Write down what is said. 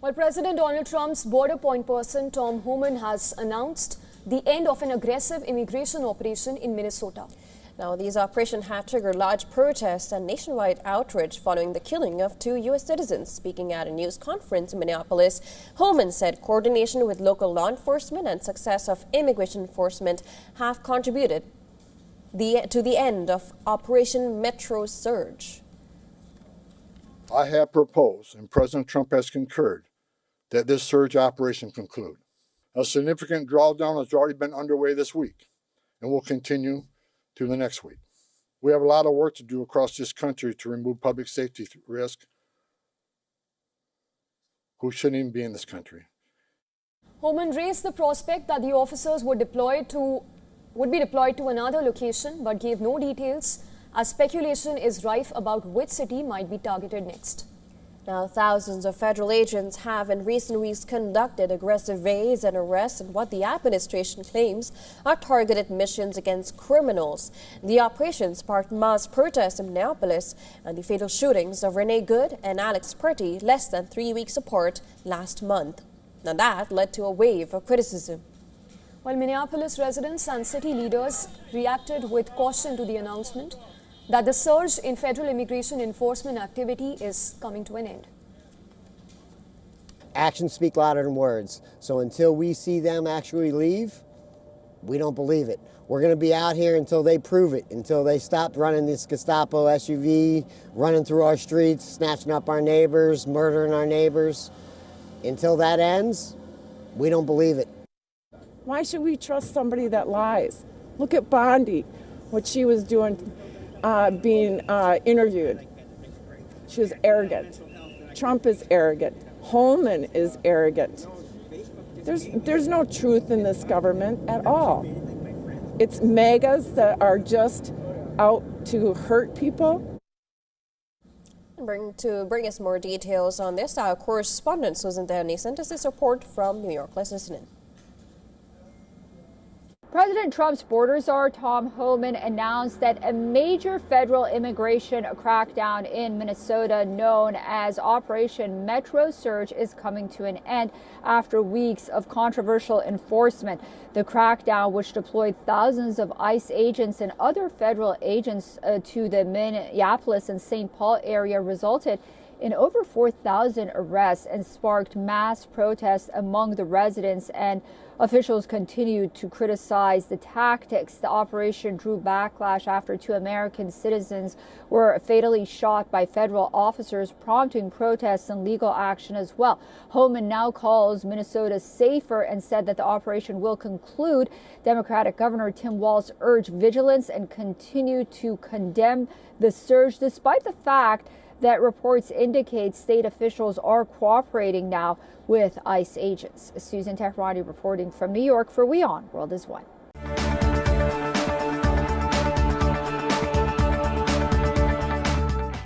Well, President Donald Trump's border point person, Tom Homan, has announced the end of an aggressive immigration operation in Minnesota. Now, these operations have triggered large protests and nationwide outrage following the killing of 2 U.S. citizens. Speaking at a news conference in Minneapolis, Homan said coordination with local law enforcement and success of immigration enforcement have contributed to the end of Operation Metro Surge. I have proposed, and President Trump has concurred, that this surge operation conclude. A significant drawdown has already been underway this week and will continue to the next week. We have a lot of work to do across this country to remove public safety risk who shouldn't even be in this country. Homan raised the prospect that the officers would be deployed to another location, but gave no details as speculation is rife about which city might be targeted next. Now, thousands of federal agents have in recent weeks conducted aggressive raids and arrests in what the administration claims are targeted missions against criminals. The operation sparked mass protests in Minneapolis and the fatal shootings of Renee Good and Alex Purdy less than 3 weeks apart last month. Now, that led to a wave of criticism. While Minneapolis residents and city leaders reacted with caution to the announcement that the surge in federal immigration enforcement activity is coming to an end. Actions speak louder than words. So until we see them actually leave, we don't believe it. We're going to be out here until they prove it, until they stop running this Gestapo SUV, running through our streets, snatching up our neighbors, murdering our neighbors. Until that ends, we don't believe it. Why should we trust somebody that lies? Look at Bondi, what she was doing. Being interviewed. She was arrogant. Trump is arrogant. Holman is arrogant. There's no truth in this government at all. It's MAGAs that are just out to hurt people. To bring us more details on this, our correspondent Susan Downey sent us this report from New York. Let's listen in. President Trump's border czar Tom Homan announced that a major federal immigration crackdown in Minnesota known as Operation Metro Surge is coming to an end after weeks of controversial enforcement. The crackdown, which deployed thousands of ICE agents and other federal agents to the Minneapolis and St. Paul area, resulted in over 4,000 arrests and sparked mass protests among the residents, and officials continued to criticize the tactics. The operation drew backlash after 2 American citizens were fatally shot by federal officers, prompting protests and legal action as well. Homan now calls Minnesota safer and said that the operation will conclude. Democratic Governor Tim Walz urged vigilance and continued to condemn the surge, despite the fact that reports indicate state officials are cooperating now with ICE agents. Susan Tehrani reporting from New York for WION World is One.